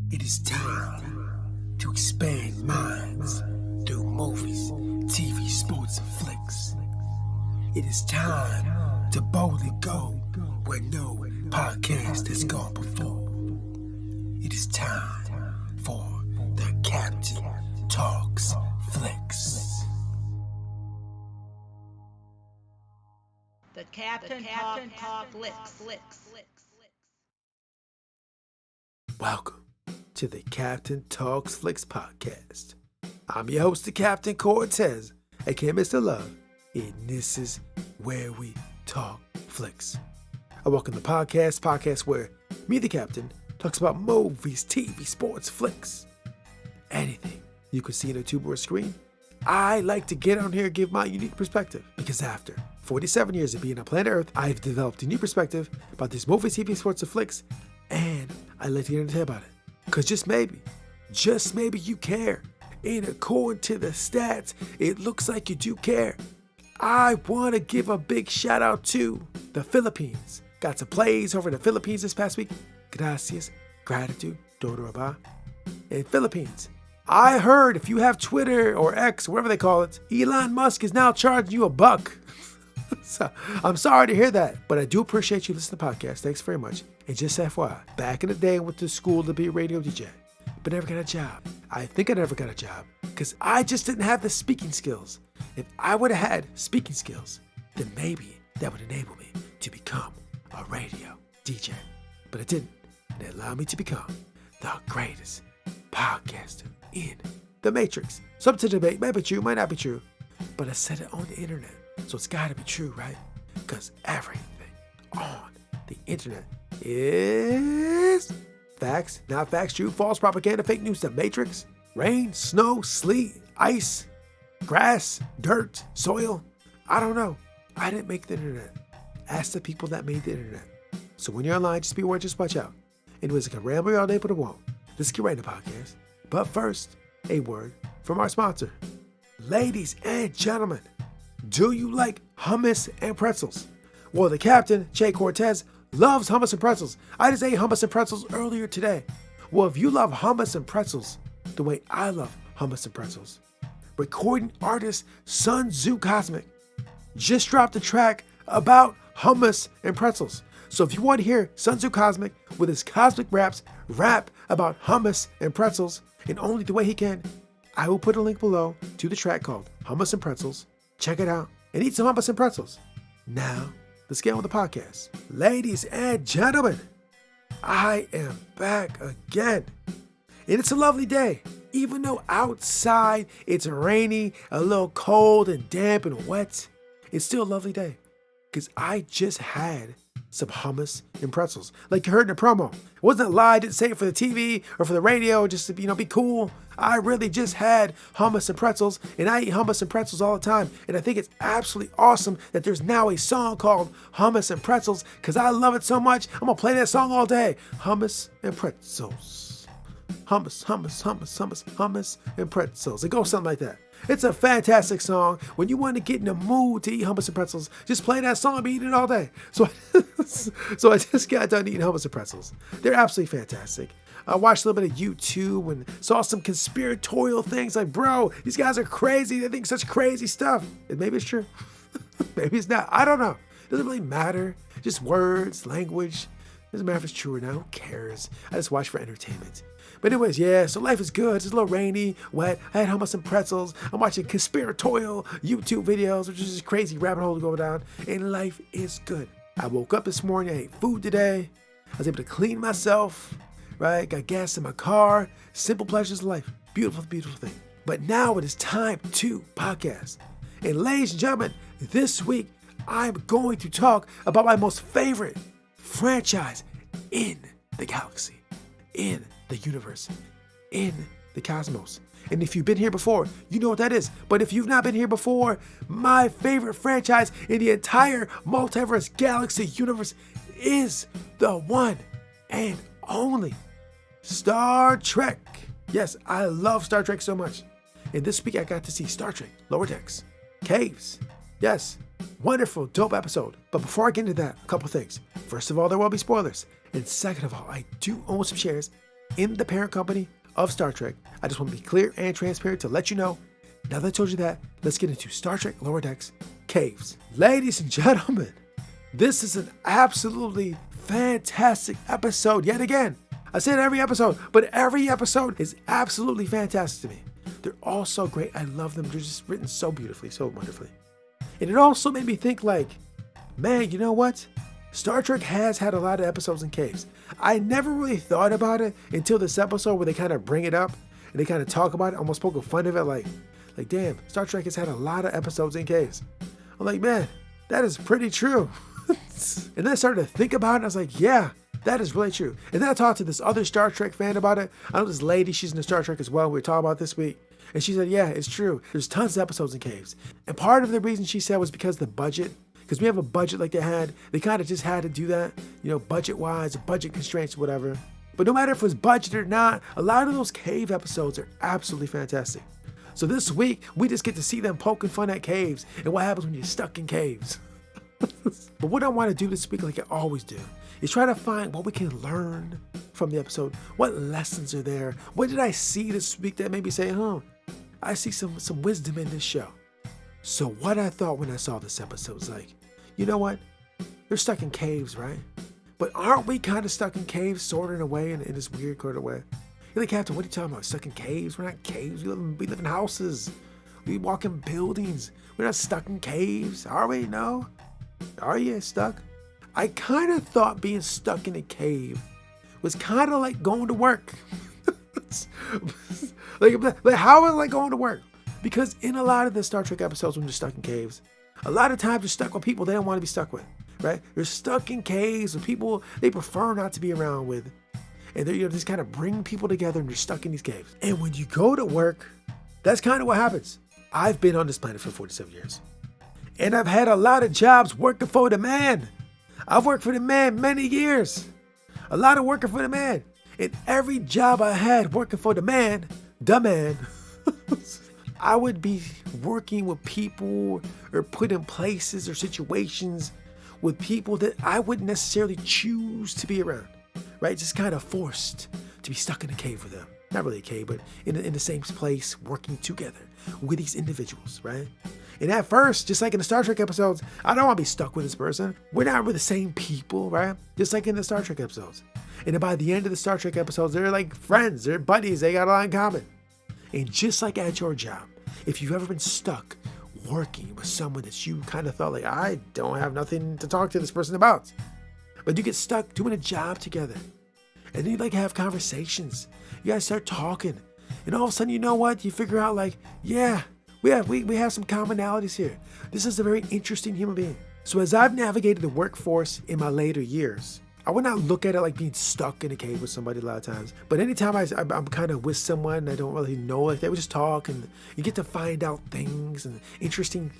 It is time to expand minds through movies, TV, sports, and flicks. It is time to boldly go where no podcast has gone before. It is time for the Captain Talks Flicks. The Captain Talk Flicks. Welcome to the Captain Talks Flicks podcast. I'm your host, the Captain Cortez, aka Mr. Love, and this is where we talk flicks. I welcome the podcast where me, the Captain, talks about movies, TV, sports, flicks, anything you can see on a tube or a screen. I like to get on here and give my unique perspective because after 47 years of being on planet Earth, I've developed a new perspective about these movies, TV, sports, and flicks, and I like to get on the about it. Because just maybe you care. And according to the stats, it looks like you do care. I want to give a big shout out to the Philippines. Got some plays over in the Philippines this past week. Gracias, gratitude, Doraba. In Philippines, I heard if you have Twitter or X, whatever they call it, Elon Musk is now charging you $1. So, I'm sorry to hear that, but I do appreciate you listening to the podcast. Thanks very much. And just FYI, back in the day I went to school to be a radio DJ, but never got a job. I think I never got a job because I just didn't have the speaking skills. If I would have had speaking skills, then maybe that would enable me to become a radio DJ. But it didn't, and it allowed me to become the greatest podcaster in the Matrix. Something to debate, might be true, might not be true, but I said it on the internet, so it's gotta be true, right? Because everything on the internet is facts, not facts, true, false, propaganda, fake news, the Matrix, rain, snow, sleet, ice, grass, dirt, soil. I don't know. I didn't make the internet. Ask the people that made the internet. So when you're online, just be aware, just watch out. Anyways, I can ramble all day, but it won't. Let's get right into the podcast. But first, a word from our sponsor. Ladies and gentlemen, do you like hummus and pretzels? Well, the Captain, Jay Cortez, loves hummus and pretzels. I just ate hummus and pretzels earlier today. Well, if you love hummus and pretzels the way I love hummus and pretzels, recording artist Sun Tzu Cosmic just dropped a track about hummus and pretzels. So if you want to hear Sun Tzu Cosmic with his cosmic raps rap about hummus and pretzels in only the way he can, I will put a link below to the track called Hummus and Pretzels. Check it out and eat some hummus and pretzels. Now, let's get on with the podcast. Ladies and gentlemen, I am back again. And it's a lovely day. Even though outside it's rainy, a little cold and damp and wet, it's still a lovely day. Because I just had some hummus and pretzels. Like you heard in the promo. It wasn't a lie, I didn't say it for the TV or for the radio just to be cool. I really just had hummus and pretzels, and I eat hummus and pretzels all the time. And I think it's absolutely awesome that there's now a song called Hummus and Pretzels because I love it so much. I'm gonna play that song all day. Hummus and pretzels. Hummus, hummus, hummus, hummus, hummus and pretzels. It goes something like that. It's a fantastic song. When you want to get in the mood to eat hummus and pretzels, just play that song and be eating it all day. So I just got done eating hummus and pretzels. They're absolutely fantastic. I watched a little bit of YouTube and saw some conspiratorial things like, bro, these guys are crazy. They think such crazy stuff. And maybe it's true. Maybe it's not. I don't know. It doesn't really matter. Just words, language. Doesn't matter if it's true or not. Who cares? I just watch for entertainment. But anyways, yeah, so life is good. It's a little rainy, wet. I had hummus and pretzels. I'm watching conspiratorial YouTube videos, which is just crazy rabbit hole to go down. And life is good. I woke up this morning. I ate food today. I was able to clean myself, right? Got gas in my car. Simple pleasures of life. Beautiful, beautiful thing. But now it is time to podcast. And ladies and gentlemen, this week, I'm going to talk about my most favorite franchise in the galaxy, in the universe, in the cosmos. And if you've been here before, you know what that is. But if you've not been here before, my favorite franchise in the entire multiverse galaxy universe is the one and only Star Trek. Yes, I love Star Trek so much. And this week I got to see Star Trek Lower Decks, Caves. Yes, wonderful, dope episode. But before I get into that, a couple things. First of all, there will be spoilers. And second of all, I do own some shares in the parent company of Star Trek. I just want to be clear and transparent to let you know. Now that I told you that, let's get into Star Trek Lower Decks Caves. Ladies and gentlemen, this is an absolutely fantastic episode yet again. I say it every episode, but every episode is absolutely fantastic to me. They're all so great. I love them. They're just written so beautifully, so wonderfully. And it also made me think like, man, you know what? Star Trek has had a lot of episodes in caves. I never really thought about it until this episode where they kind of bring it up and they kind of talk about it, almost poke fun of it like damn, Star Trek has had a lot of episodes in caves. I'm like, man, that is pretty true. And then I started to think about it and I was like, yeah, that is really true. And then I talked to this other Star Trek fan about it. I know this lady, she's in the Star Trek as well. We were talking about this week. And she said, yeah, it's true. There's tons of episodes in caves. And part of the reason she said was because the budget. Because we have a budget like they had. They kind of just had to do that, budget-wise, budget constraints, whatever. But no matter if it was budget or not, a lot of those cave episodes are absolutely fantastic. So this week, we just get to see them poking fun at caves and what happens when you're stuck in caves. But what I want to do this week, like I always do, is try to find what we can learn from the episode. What lessons are there? What did I see this week that made me say, I see some wisdom in this show. So what I thought when I saw this episode was like, you know what? They're stuck in caves, right? But aren't we kind of stuck in caves, sort of in a way, in this weird kind of way? You're like, Captain, what are you talking about? Stuck in caves? We're not caves. We live in houses. We walk in buildings. We're not stuck in caves, are we? No? Are you stuck? I kind of thought being stuck in a cave was kind of like going to work. like how is it like going to work? Because in a lot of the Star Trek episodes when they're stuck in caves, a lot of times they're stuck with people they don't want to be stuck with, right? They're stuck in caves with people they prefer not to be around with. And they're just kind of bring people together and they're stuck in these caves. And when you go to work, that's kind of what happens. I've been on this planet for 47 years. And I've had a lot of jobs working for the man. I've worked for the man many years. A lot of working for the man. And every job I had working for the man, I would be working with people or put in places or situations with people that I wouldn't necessarily choose to be around, right? Just kind of forced to be stuck in a cave with them. Not really a cave, but in the same place, working together with these individuals, right? And at first, just like in the Star Trek episodes, I don't want to be stuck with this person. We're not really the same people, right? Just like in the Star Trek episodes. And then by the end of the Star Trek episodes, they're like friends, they're buddies, they got a lot in common. And just like at your job, if you've ever been stuck working with someone that you kind of thought like, I don't have nothing to talk to this person about. But you get stuck doing a job together. And then you like have conversations. You guys start talking. And all of a sudden, you know what? You figure out like, yeah, we have some commonalities here. This is a very interesting human being. So as I've navigated the workforce in my later years, I would not look at it like being stuck in a cave with somebody a lot of times. But anytime I'm kind of with someone I don't really know, like they would just talk and you get to find out things, interesting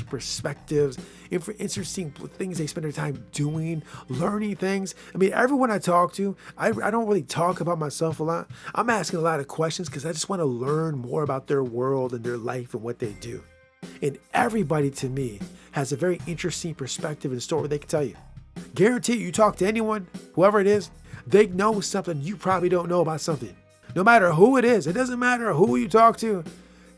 perspectives, interesting things they spend their time doing, learning things. I mean, everyone I talk to, I don't really talk about myself a lot. I'm asking a lot of questions because I just want to learn more about their world and their life and what they do. And everybody to me has a very interesting perspective and story they can tell you. Guarantee you talk to anyone, whoever it is, they know something you probably don't know about something. No matter who it is, it doesn't matter who you talk to.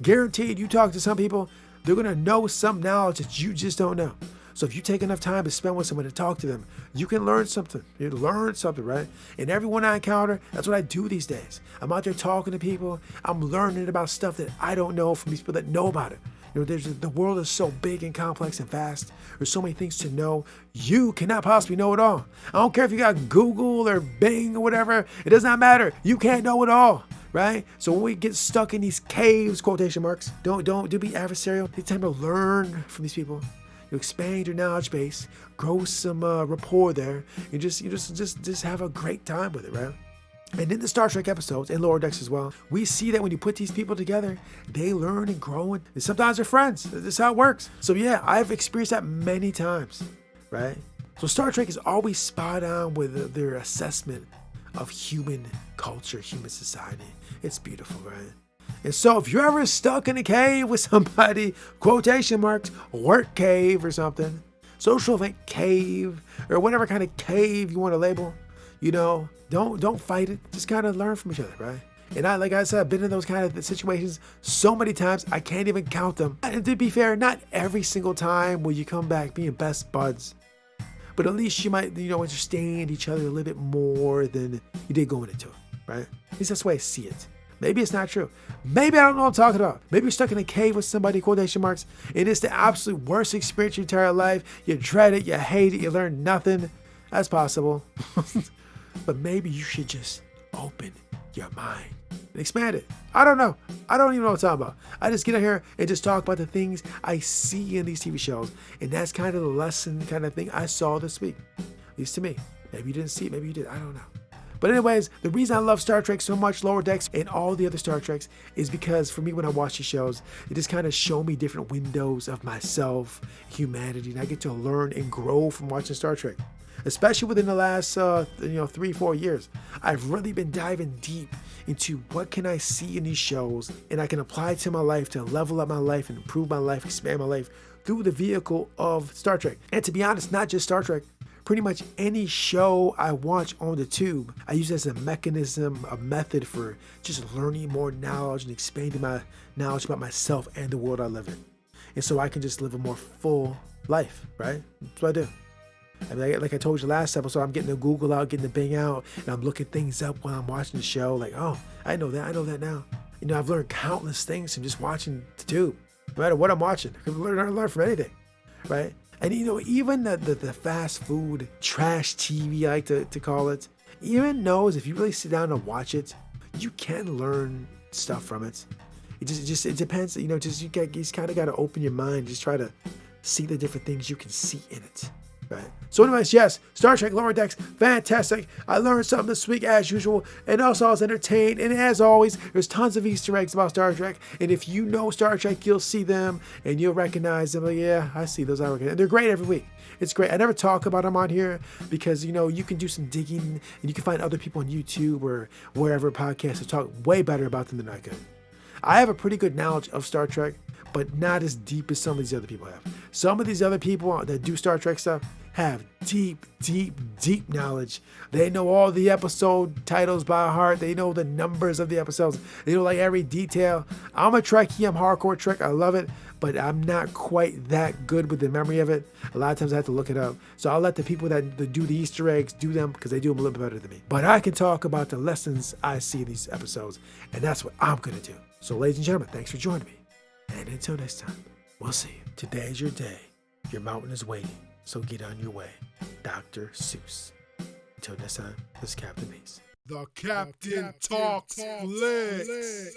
Guaranteed you talk to some people, they're going to know some knowledge that you just don't know. So if you take enough time to spend with someone and talk to them, you can learn something. You learn something, right? And everyone I encounter, that's what I do these days. I'm out there talking to people. I'm learning about stuff that I don't know from these people that know about it. The world is so big and complex and vast. There's so many things to know. You cannot possibly know it all. I don't care if you got Google or Bing or whatever. It does not matter. You can't know it all, right? So when we get stuck in these caves, quotation marks, don't be adversarial. Take time to learn from these people. You expand your knowledge base, grow some rapport there. You just have a great time with it, right? And in the Star Trek episodes, and Lower Decks as well, we see that when you put these people together, they learn and grow, and sometimes they're friends. This is how it works. So yeah, I've experienced that many times, right? So Star Trek is always spot on with their assessment of human culture, human society. It's beautiful, right? And so if you're ever stuck in a cave with somebody, quotation marks, work cave or something, social event cave, or whatever kind of cave you want to label, don't fight it. Just kind of learn from each other, right? And like I said, I've been in those kind of situations so many times, I can't even count them. And to be fair, not every single time will you come back being best buds. But at least you might, understand each other a little bit more than you did going into it, right? At least that's the way I see it. Maybe it's not true. Maybe I don't know what I'm talking about. Maybe you're stuck in a cave with somebody, quotation marks, and it's the absolute worst experience of your entire life. You dread it, you hate it, you learn nothing. That's possible. But maybe you should just open your mind and expand it. I don't know. I don't even know what I'm talking about. I just get out here and just talk about the things I see in these TV shows. And that's kind of the lesson kind of thing I saw this week. At least to me. Maybe you didn't see it. Maybe you did. I don't know. But anyways, the reason I love Star Trek so much, Lower Decks, and all the other Star Treks, is because for me, when I watch these shows, it just kind of show me different windows of myself, humanity, and I get to learn and grow from watching Star Trek. Especially within the last 3-4 years, I've really been diving deep into what can I see in these shows, and I can apply it to my life to level up my life and improve my life, expand my life through the vehicle of Star Trek. And to be honest, not just Star Trek. Pretty much any show I watch on the tube, I use as a mechanism, a method for just learning more knowledge and expanding my knowledge about myself and the world I live in. And so I can just live a more full life, right? That's what I do. I mean, like I told you last episode, I'm getting the Google out, getting the Bing out, and I'm looking things up while I'm watching the show. Like, oh, I know that now. I've learned countless things from just watching the tube. No matter what I'm watching, I can learn from anything, right? And even the fast food trash TV, I like to call it, even knows if you really sit down and watch it, you can learn stuff from it. It depends. You just kind of got to open your mind, just try to see the different things you can see in it. Right. So anyways, yes, Star Trek Lower Decks, fantastic. I learned something this week as usual, and also I was entertained. And as always, there's tons of Easter eggs about Star Trek. And if you know Star Trek, you'll see them and you'll recognize them. Like, yeah, I see those. I recognize. And they're great every week. It's great. I never talk about them on here because, you can do some digging and you can find other people on YouTube or wherever podcasts will talk way better about them than I could. I have a pretty good knowledge of Star Trek, but not as deep as some of these other people have. Some of these other people that do Star Trek stuff have deep knowledge. They know all the episode titles by heart. They know the numbers of the episodes. They know like every detail. I'm a Trekkie. I'm hardcore Trek. I love it, but I'm not quite that good with the memory of it. A lot of times I have to look it up. So I'll let the people that do the Easter eggs do them because they do them a little bit better than me. But I can talk about the lessons I see in these episodes, and that's what I'm going to do. So ladies and gentlemen, thanks for joining me. And until next time, we'll see you. Today is your day. Your mountain is waiting. So get on your way. Dr. Seuss. Until next time, this is Captain Ace. The Captain Talks Flicks.